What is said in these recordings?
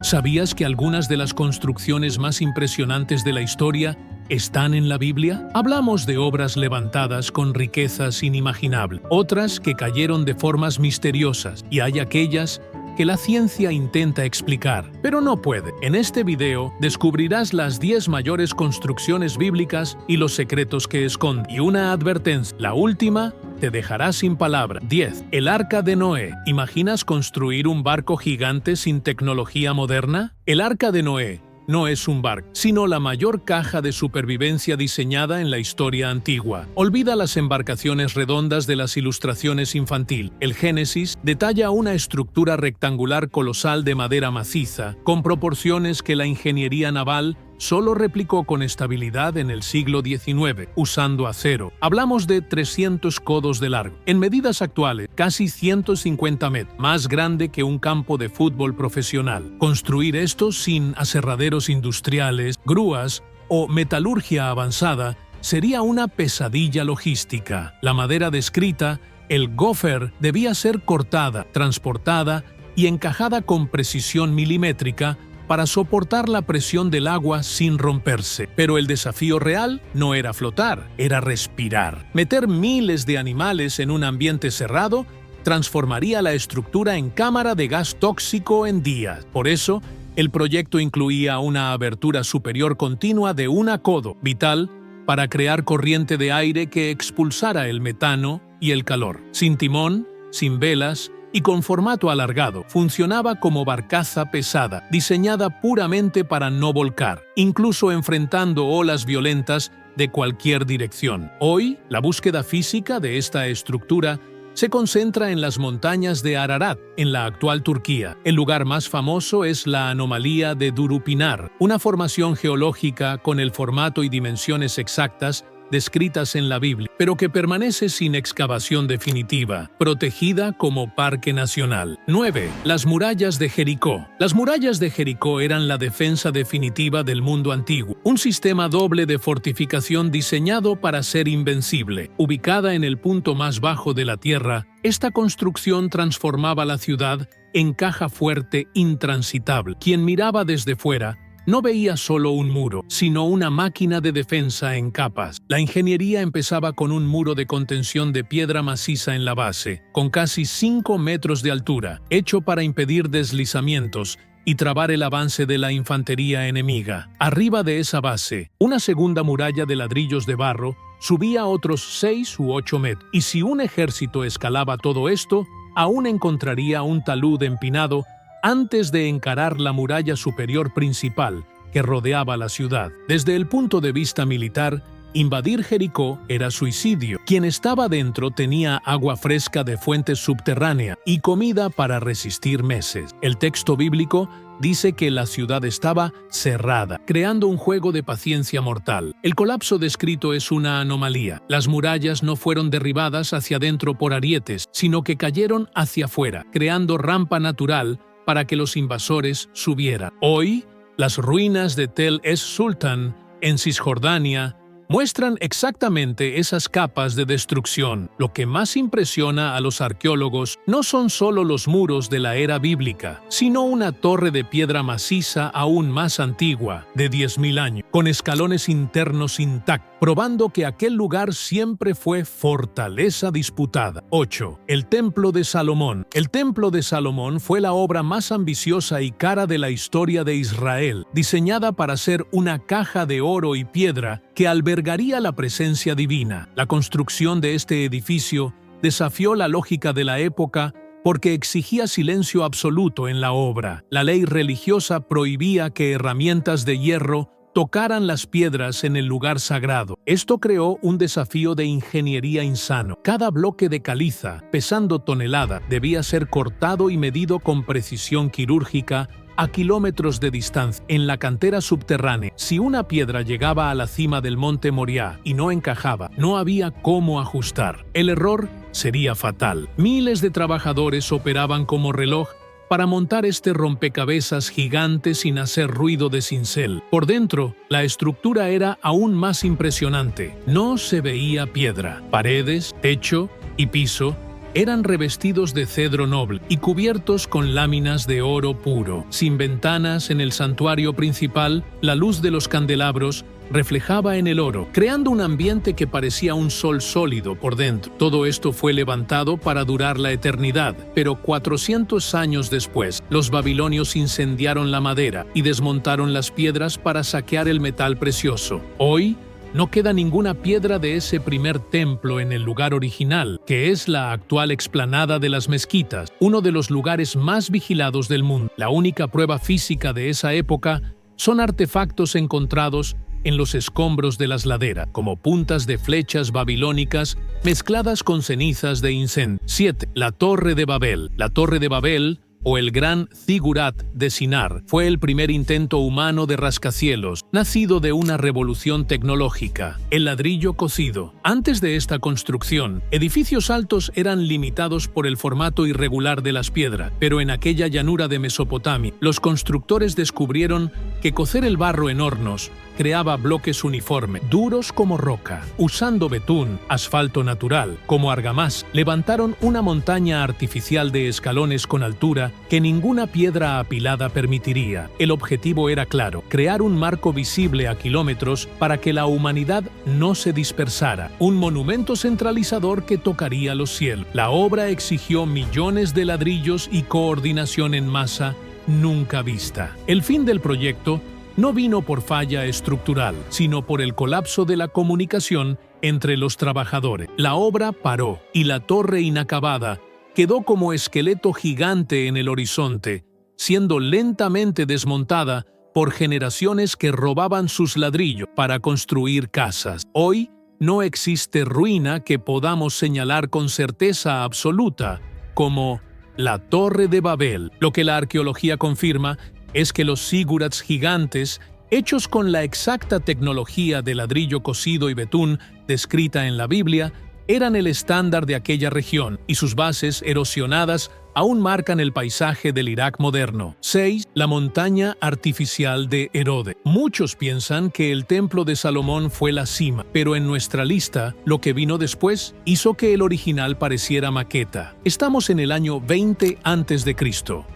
¿Sabías que algunas de las construcciones más impresionantes de la historia están en la Biblia? Hablamos de obras levantadas con riquezas inimaginables, otras que cayeron de formas misteriosas, y hay aquellas que la ciencia intenta explicar, pero no puede. En este video descubrirás las 10 mayores construcciones bíblicas y los secretos que esconden. Y una advertencia, la última te dejará sin palabra. 10. El Arca de Noé. ¿Imaginas construir un barco gigante sin tecnología moderna? El Arca de Noé no es un barco, sino la mayor caja de supervivencia diseñada en la historia antigua. Olvida las embarcaciones redondas de las ilustraciones infantil. El Génesis detalla una estructura rectangular colosal de madera maciza, con proporciones que la ingeniería naval solo replicó con estabilidad en el siglo XIX, usando acero. Hablamos de 300 codos de largo. En medidas actuales, casi 150 metros, más grande que un campo de fútbol profesional. Construir esto sin aserraderos industriales, grúas o metalurgia avanzada sería una pesadilla logística. La madera descrita, el gopher, debía ser cortada, transportada y encajada con precisión milimétrica para soportar la presión del agua sin romperse. Pero el desafío real no era flotar, era respirar. Meter miles de animales en un ambiente cerrado transformaría la estructura en cámara de gas tóxico en días. Por eso, el proyecto incluía una abertura superior continua de 1 codo, vital para crear corriente de aire que expulsara el metano y el calor. Sin timón, sin velas y con formato alargado, funcionaba como barcaza pesada, diseñada puramente para no volcar, incluso enfrentando olas violentas de cualquier dirección. Hoy, la búsqueda física de esta estructura se concentra en las montañas de Ararat, en la actual Turquía. El lugar más famoso es la anomalía de Durupinar, una formación geológica con el formato y dimensiones exactas descritas en la Biblia, pero que permanece sin excavación definitiva, protegida como parque nacional. 9. Las murallas de Jericó. Las murallas de Jericó eran la defensa definitiva del mundo antiguo, un sistema doble de fortificación diseñado para ser invencible. Ubicada en el punto más bajo de la tierra, esta construcción transformaba la ciudad en caja fuerte intransitable. Quien miraba desde fuera no veía solo un muro, sino una máquina de defensa en capas. La ingeniería empezaba con un muro de contención de piedra maciza en la base, con casi 5 metros de altura, hecho para impedir deslizamientos y trabar el avance de la infantería enemiga. Arriba de esa base, una segunda muralla de ladrillos de barro subía otros 6 u 8 metros, y si un ejército escalaba todo esto, aún encontraría un talud empinado antes de encarar la muralla superior principal que rodeaba la ciudad. Desde el punto de vista militar, invadir Jericó era suicidio. Quien estaba dentro tenía agua fresca de fuentes subterráneas y comida para resistir meses. El texto bíblico dice que la ciudad estaba cerrada, creando un juego de paciencia mortal. El colapso descrito es una anomalía. Las murallas no fueron derribadas hacia adentro por arietes, sino que cayeron hacia afuera, creando rampa natural para que los invasores subieran. Hoy, las ruinas de Tel Es Sultan, en Cisjordania, muestran exactamente esas capas de destrucción. Lo que más impresiona a los arqueólogos no son solo los muros de la era bíblica, sino una torre de piedra maciza aún más antigua, de 10.000 años, con escalones internos intactos, probando que aquel lugar siempre fue fortaleza disputada. 8. El Templo de Salomón. El Templo de Salomón fue la obra más ambiciosa y cara de la historia de Israel, diseñada para ser una caja de oro y piedra que albergaría la presencia divina. La construcción de este edificio desafió la lógica de la época porque exigía silencio absoluto en la obra. La ley religiosa prohibía que herramientas de hierro tocaran las piedras en el lugar sagrado. Esto creó un desafío de ingeniería insano. Cada bloque de caliza, pesando toneladas, debía ser cortado y medido con precisión quirúrgica a kilómetros de distancia, en la cantera subterránea. Si una piedra llegaba a la cima del monte Moriah y no encajaba, no había cómo ajustar. El error sería fatal. Miles de trabajadores operaban como reloj para montar este rompecabezas gigante sin hacer ruido de cincel. Por dentro, la estructura era aún más impresionante. No se veía piedra. Paredes, techo y piso Eran revestidos de cedro noble y cubiertos con láminas de oro puro. Sin ventanas en el santuario principal, la luz de los candelabros reflejaba en el oro, creando un ambiente que parecía un sol sólido por dentro. Todo esto fue levantado para durar la eternidad, pero 400 años después, los babilonios incendiaron la madera y desmontaron las piedras para saquear el metal precioso. Hoy, no queda ninguna piedra de ese primer templo en el lugar original, que es la actual explanada de las mezquitas, uno de los lugares más vigilados del mundo. La única prueba física de esa época son artefactos encontrados en los escombros de las laderas, como puntas de flechas babilónicas mezcladas con cenizas de incendio. 7. La Torre de Babel. La Torre de Babel, o el Gran Zigurat de Sinar, fue el primer intento humano de rascacielos, nacido de una revolución tecnológica, el ladrillo cocido. Antes de esta construcción, edificios altos eran limitados por el formato irregular de las piedras, pero en aquella llanura de Mesopotamia, los constructores descubrieron que cocer el barro en hornos creaba bloques uniformes, duros como roca. Usando betún, asfalto natural, como argamasa, levantaron una montaña artificial de escalones con altura que ninguna piedra apilada permitiría. El objetivo era claro: crear un marco visible a kilómetros para que la humanidad no se dispersara, un monumento centralizador que tocaría los cielos. La obra exigió millones de ladrillos y coordinación en masa nunca vista. El fin del proyecto no vino por falla estructural, sino por el colapso de la comunicación entre los trabajadores. La obra paró y la torre inacabada quedó como esqueleto gigante en el horizonte, siendo lentamente desmontada por generaciones que robaban sus ladrillos para construir casas. Hoy no existe ruina que podamos señalar con certeza absoluta como la Torre de Babel. Lo que la arqueología confirma es que los zigurats gigantes, hechos con la exacta tecnología de ladrillo cocido y betún descrita en la Biblia, eran el estándar de aquella región, y sus bases erosionadas aún marcan el paisaje del Irak moderno. 6. La montaña artificial de Herodes. Muchos piensan que el templo de Salomón fue la cima, pero en nuestra lista, lo que vino después hizo que el original pareciera maqueta. Estamos en el año 20 a.C.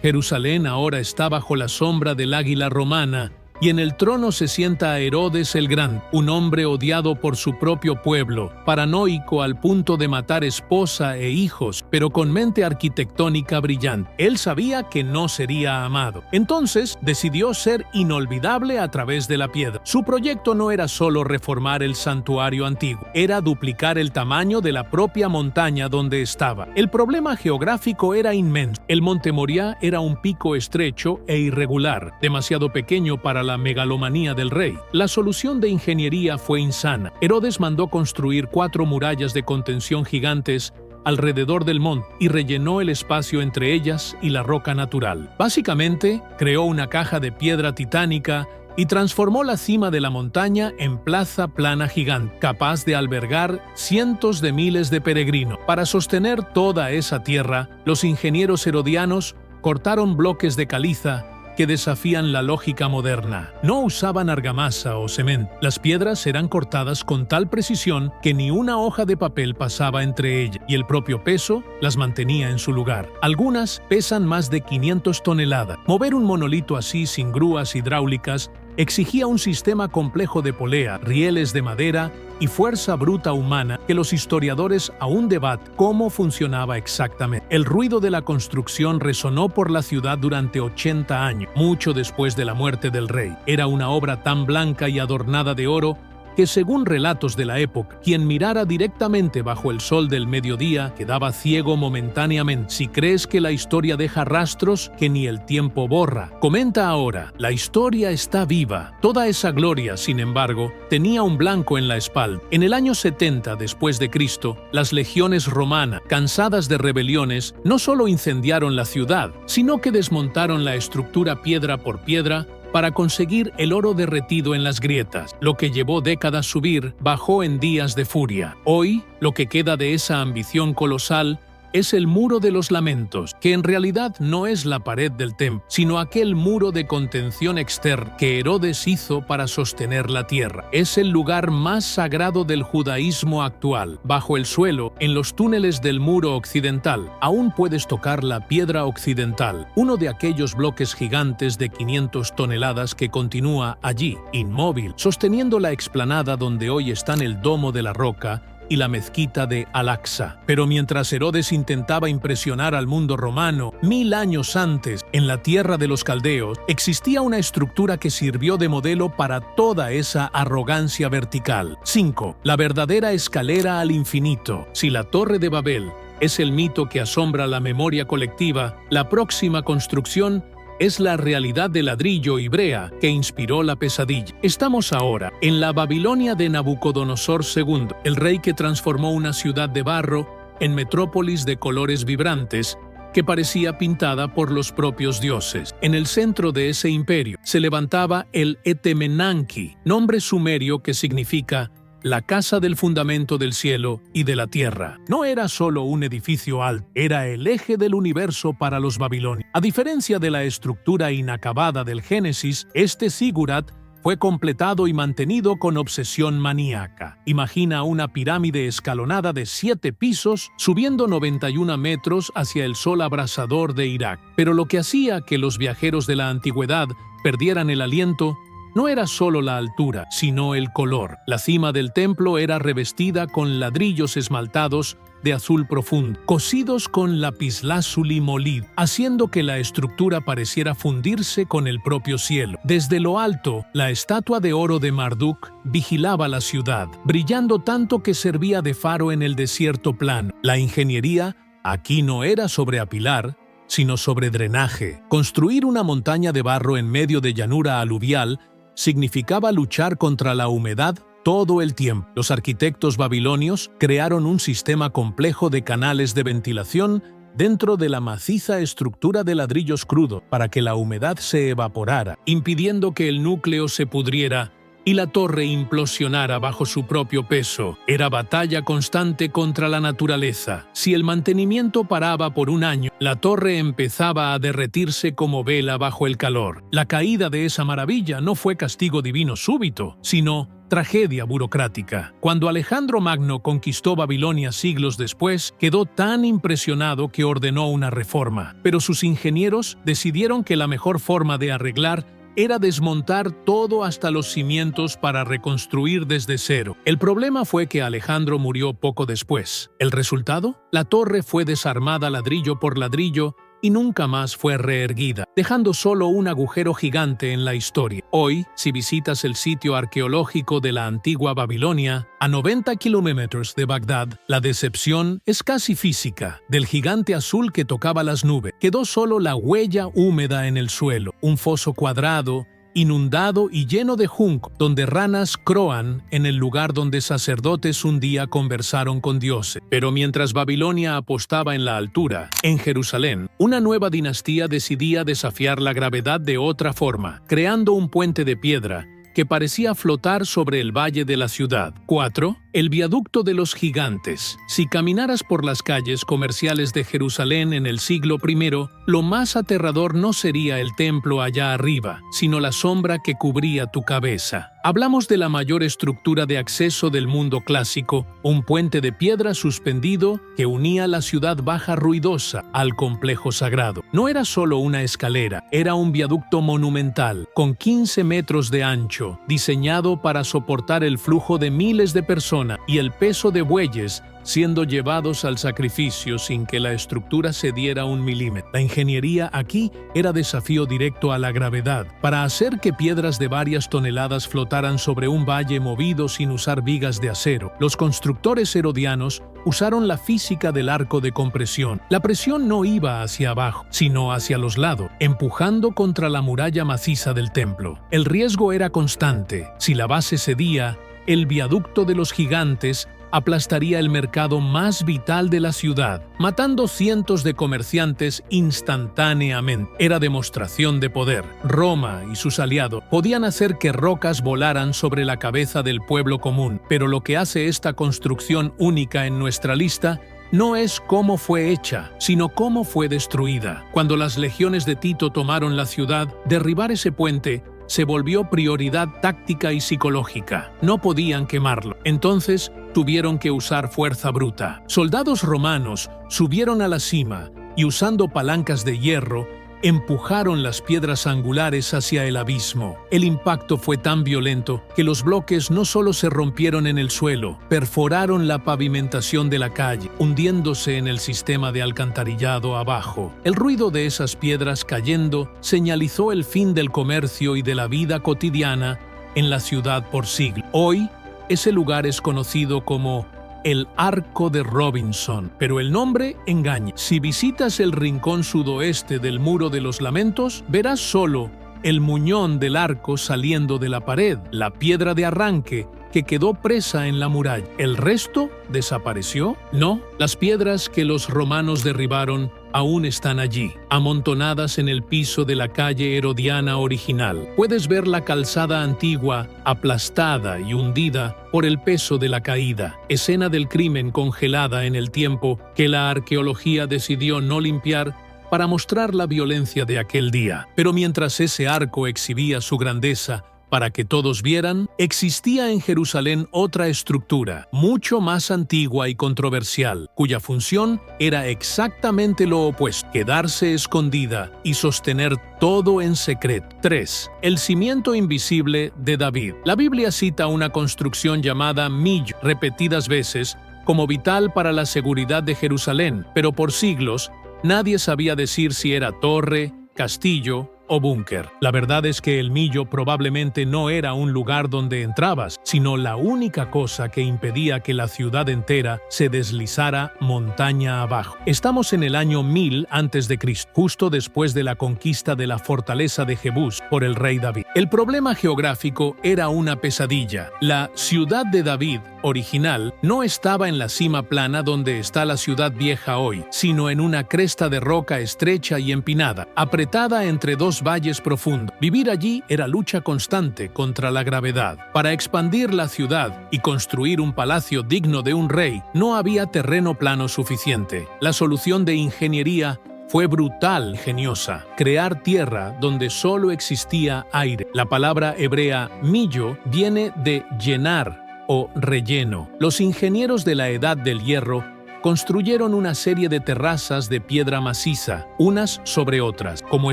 Jerusalén ahora está bajo la sombra del águila romana, y en el trono se sienta Herodes el Grande, un hombre odiado por su propio pueblo, paranoico al punto de matar esposa e hijos, pero con mente arquitectónica brillante. Él sabía que no sería amado. Entonces decidió ser inolvidable a través de la piedra. Su proyecto no era solo reformar el santuario antiguo, era duplicar el tamaño de la propia montaña donde estaba. El problema geográfico era inmenso. El Monte Moriah era un pico estrecho e irregular, demasiado pequeño para la megalomanía del rey. La solución de ingeniería fue insana. Herodes mandó construir 4 murallas de contención gigantes alrededor del monte y rellenó el espacio entre ellas y la roca natural. Básicamente, creó una caja de piedra titánica y transformó la cima de la montaña en plaza plana gigante, capaz de albergar cientos de miles de peregrinos. Para sostener toda esa tierra, los ingenieros herodianos cortaron bloques de caliza que desafían la lógica moderna. No usaban argamasa o cemento. Las piedras eran cortadas con tal precisión que ni una hoja de papel pasaba entre ellas, y el propio peso las mantenía en su lugar. Algunas pesan más de 500 toneladas. Mover un monolito así sin grúas hidráulicas exigía un sistema complejo de polea, rieles de madera y fuerza bruta humana que los historiadores aún debaten cómo funcionaba exactamente. El ruido de la construcción resonó por la ciudad durante 80 años, mucho después de la muerte del rey. Era una obra tan blanca y adornada de oro que, según relatos de la época, quien mirara directamente bajo el sol del mediodía quedaba ciego momentáneamente. Si crees que la historia deja rastros que ni el tiempo borra, comenta ahora: la historia está viva. Toda esa gloria, sin embargo, tenía un blanco en la espalda. En el año 70 después de Cristo, las legiones romanas, cansadas de rebeliones, no solo incendiaron la ciudad, sino que desmontaron la estructura piedra por piedra para conseguir el oro derretido en las grietas. Lo que llevó décadas subir, bajó en días de furia. Hoy, lo que queda de esa ambición colosal es el Muro de los Lamentos, que en realidad no es la pared del templo, sino aquel muro de contención externa que Herodes hizo para sostener la tierra. Es el lugar más sagrado del judaísmo actual. Bajo el suelo, en los túneles del muro occidental, aún puedes tocar la piedra occidental, uno de aquellos bloques gigantes de 500 toneladas que continúa allí, inmóvil, sosteniendo la explanada donde hoy están el Domo de la Roca y la mezquita de Al-Aqsa. Pero mientras Herodes intentaba impresionar al mundo romano, 1000 años antes, en la tierra de los caldeos, existía una estructura que sirvió de modelo para toda esa arrogancia vertical. 5. La verdadera escalera al infinito. Si la Torre de Babel es el mito que asombra la memoria colectiva, la próxima construcción es la realidad de ladrillo y brea que inspiró la pesadilla. Estamos ahora en la Babilonia de Nabucodonosor II, el rey que transformó una ciudad de barro en metrópolis de colores vibrantes que parecía pintada por los propios dioses. En el centro de ese imperio se levantaba el Etemenanki, nombre sumerio que significa la casa del fundamento del cielo y de la tierra. No era solo un edificio alto, era el eje del universo para los babilonios. A diferencia de la estructura inacabada del Génesis, este zigurat fue completado y mantenido con obsesión maníaca. Imagina una pirámide escalonada de 7 pisos, subiendo 91 metros hacia el sol abrasador de Irak. Pero lo que hacía que los viajeros de la antigüedad perdieran el aliento no era solo la altura, sino el color. La cima del templo era revestida con ladrillos esmaltados de azul profundo, cosidos con lapislázuli molido, haciendo que la estructura pareciera fundirse con el propio cielo. Desde lo alto, la estatua de oro de Marduk vigilaba la ciudad, brillando tanto que servía de faro en el desierto plano. La ingeniería aquí no era sobre apilar, sino sobre drenaje. Construir una montaña de barro en medio de llanura aluvial significaba luchar contra la humedad todo el tiempo. Los arquitectos babilonios crearon un sistema complejo de canales de ventilación dentro de la maciza estructura de ladrillos crudos para que la humedad se evaporara, impidiendo que el núcleo se pudriera y la torre implosionara bajo su propio peso. Era batalla constante contra la naturaleza. Si el mantenimiento paraba por un año, la torre empezaba a derretirse como vela bajo el calor. La caída de esa maravilla no fue castigo divino súbito, sino tragedia burocrática. Cuando Alejandro Magno conquistó Babilonia siglos después, quedó tan impresionado que ordenó una reforma. Pero sus ingenieros decidieron que la mejor forma de arreglar era desmontar todo hasta los cimientos para reconstruir desde cero. El problema fue que Alejandro murió poco después. ¿El resultado? La torre fue desarmada ladrillo por ladrillo y nunca más fue reerguida, dejando solo un agujero gigante en la historia. Hoy, si visitas el sitio arqueológico de la antigua Babilonia, a 90 kilómetros de Bagdad, la decepción es casi física. Del gigante azul que tocaba las nubes, quedó solo la huella húmeda en el suelo, un foso cuadrado, inundado y lleno de junco, donde ranas croan en el lugar donde sacerdotes un día conversaron con dioses. Pero mientras Babilonia apostaba en la altura, en Jerusalén, una nueva dinastía decidía desafiar la gravedad de otra forma, creando un puente de piedra que parecía flotar sobre el valle de la ciudad. 4. El viaducto de los gigantes. Si caminaras por las calles comerciales de Jerusalén en el siglo I, lo más aterrador no sería el templo allá arriba, sino la sombra que cubría tu cabeza. Hablamos de la mayor estructura de acceso del mundo clásico, un puente de piedra suspendido que unía la ciudad baja ruidosa al complejo sagrado. No era solo una escalera, era un viaducto monumental, con 15 metros de ancho, diseñado para soportar el flujo de miles de personas y el peso de bueyes siendo llevados al sacrificio sin que la estructura cediera un milímetro. La ingeniería aquí era desafío directo a la gravedad. Para hacer que piedras de varias toneladas flotaran sobre un valle movido sin usar vigas de acero, los constructores herodianos usaron la física del arco de compresión. La presión no iba hacia abajo, sino hacia los lados, empujando contra la muralla maciza del templo. El riesgo era constante. Si la base cedía, el viaducto de los gigantes aplastaría el mercado más vital de la ciudad, matando cientos de comerciantes instantáneamente. Era demostración de poder. Roma y sus aliados podían hacer que rocas volaran sobre la cabeza del pueblo común, pero lo que hace esta construcción única en nuestra lista no es cómo fue hecha, sino cómo fue destruida. Cuando las legiones de Tito tomaron la ciudad, derribar ese puente se volvió prioridad táctica y psicológica. No podían quemarlo. Entonces tuvieron que usar fuerza bruta. Soldados romanos subieron a la cima y, usando palancas de hierro, empujaron las piedras angulares hacia el abismo. El impacto fue tan violento que los bloques no solo se rompieron en el suelo, perforaron la pavimentación de la calle, hundiéndose en el sistema de alcantarillado abajo. El ruido de esas piedras cayendo señalizó el fin del comercio y de la vida cotidiana en la ciudad por siglos. Hoy, ese lugar es conocido como el Arco de Robinson, pero el nombre engaña. Si visitas el rincón sudoeste del Muro de los Lamentos, verás solo el muñón del arco saliendo de la pared, la piedra de arranque que quedó presa en la muralla. ¿El resto desapareció? No, las piedras que los romanos derribaron aún están allí, amontonadas en el piso de la calle Herodiana original. Puedes ver la calzada antigua aplastada y hundida por el peso de la caída, escena del crimen congelada en el tiempo que la arqueología decidió no limpiar para mostrar la violencia de aquel día. Pero mientras ese arco exhibía su grandeza para que todos vieran, existía en Jerusalén otra estructura, mucho más antigua y controversial, cuya función era exactamente lo opuesto: quedarse escondida y sostener todo en secreto. 3. El cimiento invisible de David. La Biblia cita una construcción llamada Millo repetidas veces como vital para la seguridad de Jerusalén, pero por siglos nadie sabía decir si era torre, castillo o búnker. La verdad es que el Millo probablemente no era un lugar donde entrabas, sino la única cosa que impedía que la ciudad entera se deslizara montaña abajo. Estamos en el año 1000 a.C., justo después de la conquista de la fortaleza de Jebús por el rey David. El problema geográfico era una pesadilla. La ciudad de David original no estaba en la cima plana donde está la ciudad vieja hoy, sino en una cresta de roca estrecha y empinada, apretada entre dos valles profundos. Vivir allí era lucha constante contra la gravedad. Para expandir la ciudad y construir un palacio digno de un rey, no había terreno plano suficiente. La solución de ingeniería fue brutal, ingeniosa: crear tierra donde solo existía aire. La palabra hebrea millo viene de llenar o relleno. Los ingenieros de la Edad del Hierro construyeron una serie de terrazas de piedra maciza, unas sobre otras, como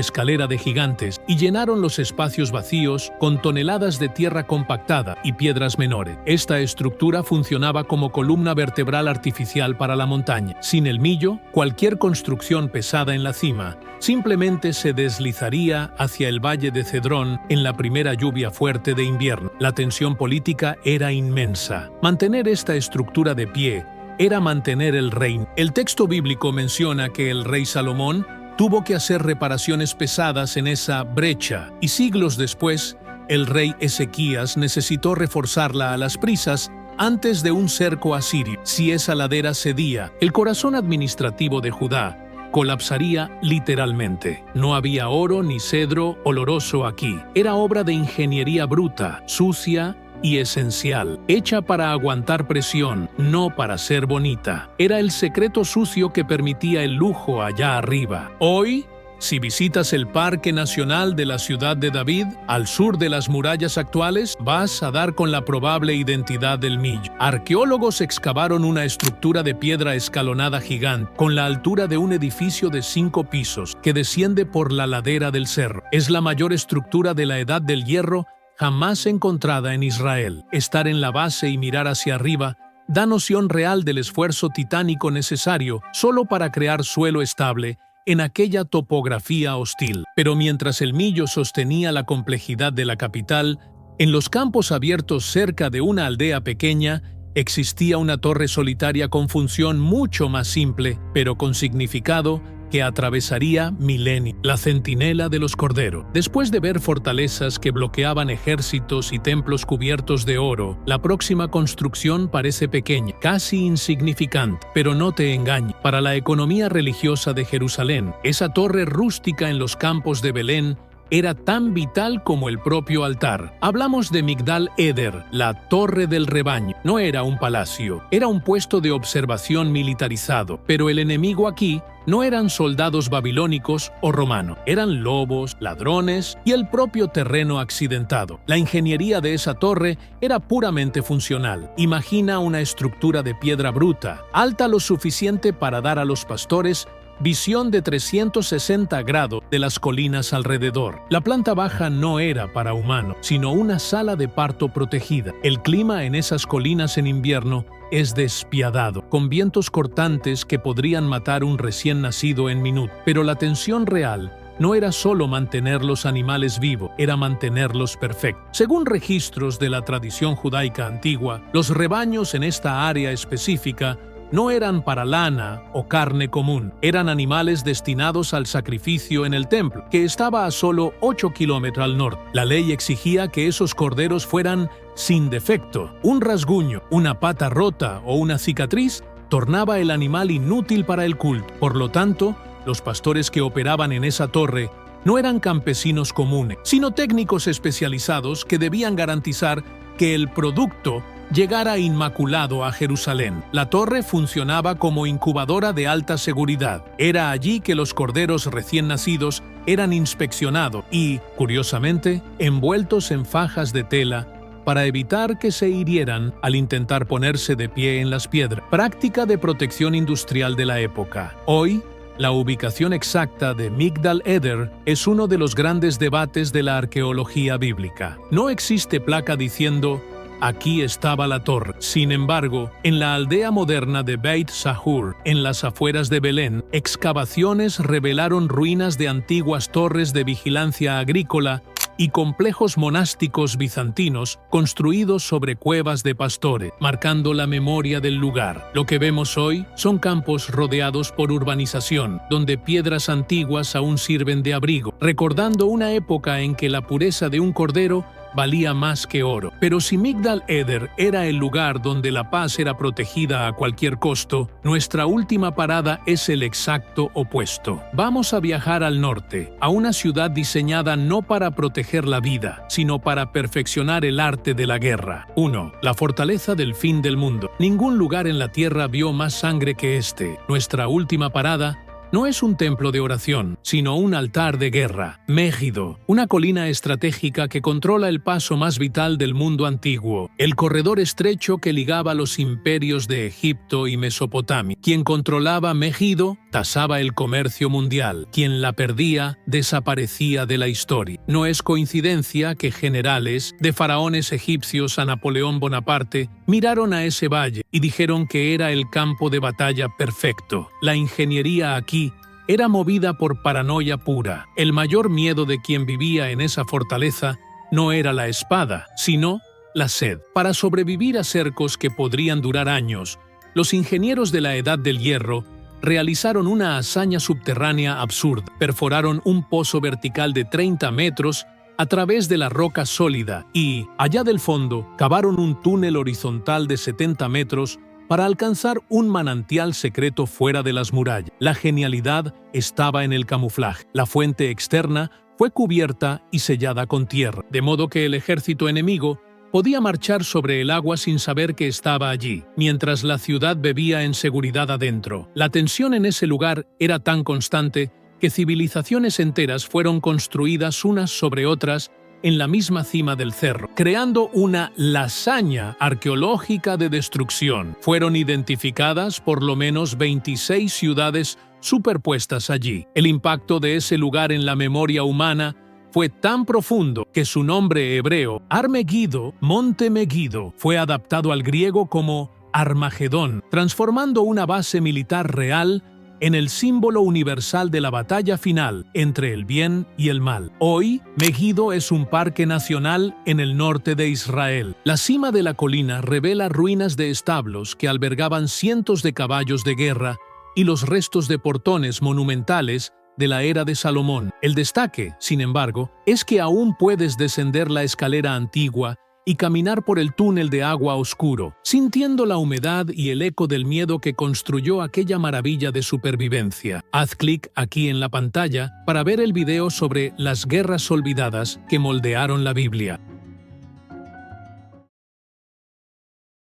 escalera de gigantes, y llenaron los espacios vacíos con toneladas de tierra compactada y piedras menores. Esta estructura funcionaba como columna vertebral artificial para la montaña. Sin el millo, cualquier construcción pesada en la cima simplemente se deslizaría hacia el valle de Cedrón en la primera lluvia fuerte de invierno. La tensión política era inmensa. Mantener esta estructura de pie era mantener el reino. El texto bíblico menciona que el rey Salomón tuvo que hacer reparaciones pesadas en esa brecha, y siglos después, el rey Ezequías necesitó reforzarla a las prisas antes de un cerco asirio. Si esa ladera cedía, el corazón administrativo de Judá colapsaría literalmente. No había oro ni cedro oloroso aquí. Era obra de ingeniería bruta, sucia y esencial, hecha para aguantar presión, no para ser bonita. Era el secreto sucio que permitía el lujo allá arriba. Hoy, si visitas el Parque Nacional de la Ciudad de David, al sur de las murallas actuales, vas a dar con la probable identidad del millo. Arqueólogos excavaron una estructura de piedra escalonada gigante, con la altura de un edificio de 5 pisos, que desciende por la ladera del cerro. Es la mayor estructura de la Edad del Hierro jamás encontrada en Israel. Estar en la base y mirar hacia arriba da noción real del esfuerzo titánico necesario solo para crear suelo estable en aquella topografía hostil. Pero mientras el millo sostenía la complejidad de la capital, en los campos abiertos cerca de una aldea pequeña existía una torre solitaria con función mucho más simple, pero con significado que atravesaría milenios: la centinela de los corderos. Después de ver fortalezas que bloqueaban ejércitos y templos cubiertos de oro, la próxima construcción parece pequeña, casi insignificante, pero no te engañes. Para la economía religiosa de Jerusalén, esa torre rústica en los campos de Belén era tan vital como el propio altar. Hablamos de Migdal Eder, la torre del rebaño. No era un palacio, era un puesto de observación militarizado, pero el enemigo aquí no eran soldados babilónicos o romanos, eran lobos, ladrones y el propio terreno accidentado. La ingeniería de esa torre era puramente funcional. Imagina una estructura de piedra bruta, alta lo suficiente para dar a los pastores visión de 360 grados de las colinas alrededor. La planta baja no era para humanos, sino una sala de parto protegida. El clima en esas colinas en invierno es despiadado, con vientos cortantes que podrían matar un recién nacido en minutos. Pero la tensión real no era solo mantener los animales vivos, era mantenerlos perfectos. Según registros de la tradición judaica antigua, los rebaños en esta área específica no eran para lana o carne común, eran animales destinados al sacrificio en el templo, que estaba a solo 8 kilómetros al norte. La ley exigía que esos corderos fueran sin defecto. Un rasguño, una pata rota o una cicatriz tornaba el animal inútil para el culto. Por lo tanto, los pastores que operaban en esa torre no eran campesinos comunes, sino técnicos especializados que debían garantizar que el producto llegara inmaculado a Jerusalén. La torre funcionaba como incubadora de alta seguridad. Era allí que los corderos recién nacidos eran inspeccionados y, curiosamente, envueltos en fajas de tela para evitar que se hirieran al intentar ponerse de pie en las piedras. Práctica de protección industrial de la época. Hoy, la ubicación exacta de Migdal Eder es uno de los grandes debates de la arqueología bíblica. No existe placa diciendo aquí estaba la torre. Sin embargo, en la aldea moderna de Beit Sahur, en las afueras de Belén, excavaciones revelaron ruinas de antiguas torres de vigilancia agrícola y complejos monásticos bizantinos construidos sobre cuevas de pastores, marcando la memoria del lugar. Lo que vemos hoy son campos rodeados por urbanización, donde piedras antiguas aún sirven de abrigo, recordando una época en que la pureza de un cordero valía más que oro. Pero si Migdal Eder era el lugar donde la paz era protegida a cualquier costo, nuestra última parada es el exacto opuesto. Vamos a viajar al norte, a una ciudad diseñada no para proteger la vida, sino para perfeccionar el arte de la guerra. 1. La fortaleza del fin del mundo. Ningún lugar en la tierra vio más sangre que este. Nuestra última parada no es un templo de oración, sino un altar de guerra. Mégido, una colina estratégica que controla el paso más vital del mundo antiguo, el corredor estrecho que ligaba los imperios de Egipto y Mesopotamia. Quien controlaba Mégido tasaba el comercio mundial. Quien la perdía desaparecía de la historia. No es coincidencia que generales, de faraones egipcios a Napoleón Bonaparte, miraron a ese valle y dijeron que era el campo de batalla perfecto. La ingeniería aquí era movida por paranoia pura. El mayor miedo de quien vivía en esa fortaleza no era la espada, sino la sed. Para sobrevivir a cercos que podrían durar años, los ingenieros de la Edad del Hierro realizaron una hazaña subterránea absurda. Perforaron un pozo vertical de 30 metros a través de la roca sólida y, allá del fondo, cavaron un túnel horizontal de 70 metros para alcanzar un manantial secreto fuera de las murallas. La genialidad estaba en el camuflaje. La fuente externa fue cubierta y sellada con tierra, de modo que el ejército enemigo podía marchar sobre el agua sin saber que estaba allí, mientras la ciudad bebía en seguridad adentro. La tensión en ese lugar era tan constante que civilizaciones enteras fueron construidas unas sobre otras en la misma cima del cerro, creando una lasaña arqueológica de destrucción. Fueron identificadas por lo menos 26 ciudades superpuestas allí. El impacto de ese lugar en la memoria humana fue tan profundo que su nombre hebreo, Ar-Megiddo, Monte Megiddo, fue adaptado al griego como Armagedón, transformando una base militar real en el símbolo universal de la batalla final entre el bien y el mal. Hoy, Megiddo es un parque nacional en el norte de Israel. La cima de la colina revela ruinas de establos que albergaban cientos de caballos de guerra y los restos de portones monumentales de la era de Salomón. El destaque, sin embargo, es que aún puedes descender la escalera antigua y caminar por el túnel de agua oscuro, sintiendo la humedad y el eco del miedo que construyó aquella maravilla de supervivencia. Haz clic aquí en la pantalla para ver el video sobre las guerras olvidadas que moldearon la Biblia.